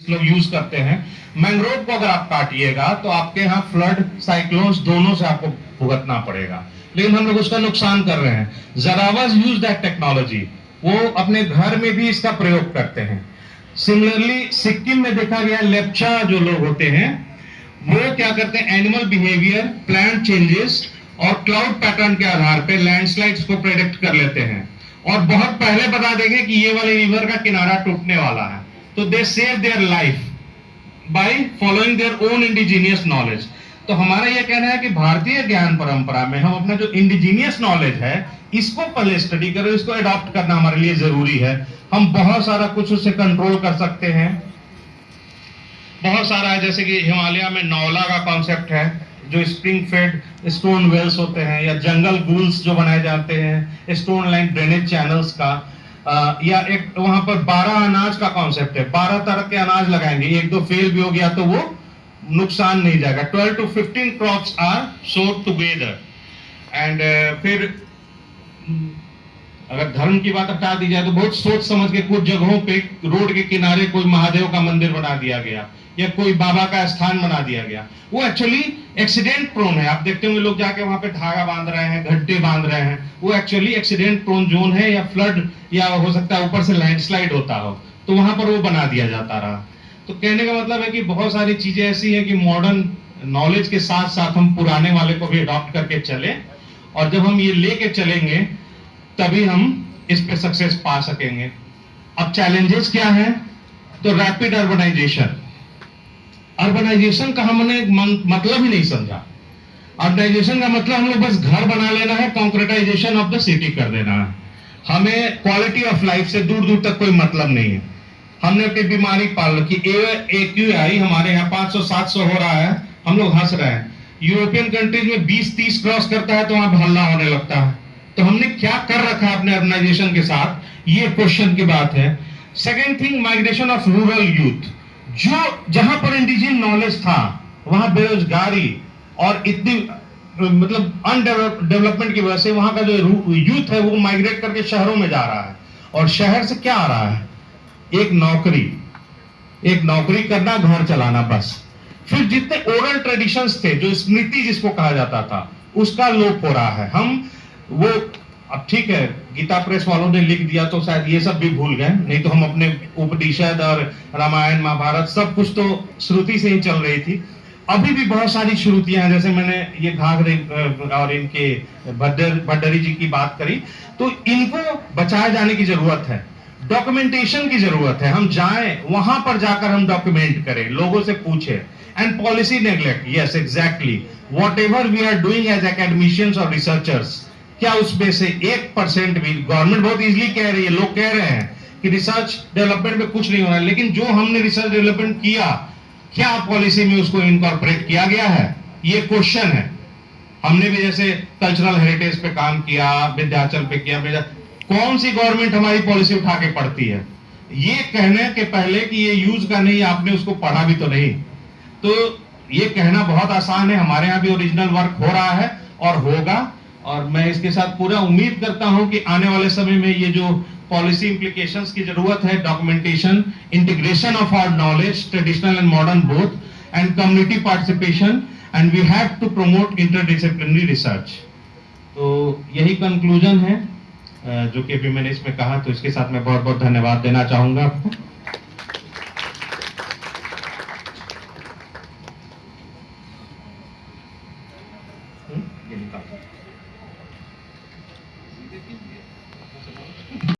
लोग यूज करते हैं। मैंग्रोव को अगर आप काटिएगा तो आपके यहाँ फ्लड साइक्लोन्स दोनों से आपको भुगतना पड़ेगा, लेकिन हम लोग उसका नुकसान कर रहे हैं। जरावाज यूज दैट टेक्नोलॉजी, वो अपने घर में भी इसका प्रयोग करते हैं। सिमिलरली सिक्किम में देखा गया लेप्चा जो लोग होते हैं वो क्या करते हैं, एनिमल बिहेवियर, प्लांट चेंजेस और क्लाउड पैटर्न के आधार पे लैंडस्लाइड्स को प्रेडिक्ट कर लेते हैं और बहुत पहले बता देंगे कि ये वाले रिवर का किनारा टूटने वाला है। तो they save their life by following their own indigenous knowledge. तो हमारा यह कहना है कि भारतीय ज्ञान परंपरा में हम अपना जो इंडिजीनियस नॉलेज है इसको पहले स्टडी करें, इसको अडॉप्ट करना हमारे लिए जरूरी है। हम बहुत सारा कुछ उससे कंट्रोल कर सकते हैं, बहुत सारा है, जैसे कि हिमालय में नौला का कॉन्सेप्ट है, जो स्प्रिंग फेड स्टोन वेल्स होते हैं, या जंगल गूल्स जो बनाए जाते हैं, स्टोन लाइन ड्रेनेज चैनल्स का, या एक वहां पर 12 अनाज का कॉन्सेप्ट है, 12 तरह के अनाज लगाएंगे, एक दो फेल भी हो गया तो वो नुकसान नहीं जाएगा। 12 to 15 क्रॉप्स आर सोड टुगेदर। एंड फिर अगर धर्म की बात हटा दी जाए तो बहुत सोच समझ के कुछ जगहों पे रोड के किनारे कोई महादेव का मंदिर बना दिया गया या कोई बाबा का स्थान बना दिया गया। वो एक्चुअली एक्सीडेंट प्रोन है। आप देखते होंगे लोग जाके वहां पे धागा बांध रहे हैं, घंटे बांध रहे हैं, वो एक्चुअली एक्सीडेंट प्रोन जोन है, या फ्लड या हो सकता है ऊपर से लैंडस्लाइड होता हो, तो वहां पर वो बना दिया जाता रहा। तो कहने का मतलब है कि बहुत सारी चीजें ऐसी है कि मॉडर्न नॉलेज के साथ साथ हम पुराने वाले को भी अडॉप्ट करके चले, और जब हम ये लेके चलेंगे तभी हम इस पे सक्सेस पा सकेंगे। अब चैलेंजेस क्या है? तो रैपिड अर्बनाइजेशन। अर्बनाइजेशन का हमने मतलब ही नहीं समझा। अर्बनाइजेशन का मतलब हम लोग बस घर बना लेना है, कॉन्क्रीटाइजेशन ऑफ द सिटी कर देना है। हमें क्वालिटी ऑफ लाइफ से दूर दूर तक कोई मतलब नहीं है। हमने अपनी बीमारी पाल रखी, AQI हमारे यहाँ 500-700 हो रहा है, हम लोग हंस रहे हैं। यूरोपियन कंट्रीज में 20-30 क्रॉस करता है तो वहां हल्ला होने लगता है। तो हमने क्या कर रखा है अपने अर्बनाइजेशन के साथ, ये क्वेश्चन की बात है। Second thing, migration of rural youth. जो जहां पर इंडिजिन नॉलेज था वहां बेरोजगारी और इतनी मतलब अनडेवलपमेंट की वजह से वहां का जो यूथ है वो माइग्रेट करके शहरों में जा रहा है। और शहर से क्या आ रहा है? एक नौकरी करना, घर चलाना, बस। फिर जितने ओरल ट्रेडिशंस थे, जो स्मृति जिसको कहा जाता था, उसका लोप हो रहा है। हम वो, अब ठीक है गीता प्रेस वालों ने लिख दिया तो शायद ये सब भी भूल गए, नहीं तो हम अपने उपनिषद और रामायण महाभारत सब कुछ तो श्रुति से ही चल रही थी। अभी भी बहुत सारी श्रुतियां हैं, जैसे मैंने ये घाघरे और इनके भड्डरी जी की बात करी, तो इनको बचाए जाने की जरूरत है, डॉक्यूमेंटेशन की जरूरत है। हम जाएं वहां पर जाकर हम डॉक्यूमेंट करें, लोगों से पूछें। And policy neglect, yes exactly, whatever we are doing as academicians और रिसर्चर्स, क्या उसमें से 1% भी, गवर्नमेंट बहुत इजीली कह रही है, लोग कह रहे हैं कि रिसर्च डेवलपमेंट में कुछ नहीं हो रहा है, लेकिन जो हमने रिसर्च डेवलपमेंट किया, क्या पॉलिसी में उसको इनकॉर्पोरेट किया गया है? ये क्वेश्चन है। हमने भी जैसे कल्चरल हेरिटेज पे काम किया, विंध्याचल पे किया, कौन सी गवर्नमेंट हमारी पॉलिसी उठा के पढ़ती है? ये कहने के पहले कि ये यूज का नहीं, आपने उसको पढ़ा भी तो नहीं। तो ये कहना बहुत आसान है। हमारे यहाँ भी ओरिजिनल वर्क हो रहा है और होगा, और मैं इसके साथ पूरा उम्मीद करता हूं कि आने वाले समय में ये जो पॉलिसी इंप्लीकेशंस की जरूरत है, documentation, integration of our knowledge, traditional and modern both, and community participation, and we have to promote interdisciplinary research. तो यही कंक्लूजन है जो कि अभी मैंने इसमें कहा। तो इसके साथ मैं बहुत बहुत धन्यवाद देना चाहूंगा आपको। देखिए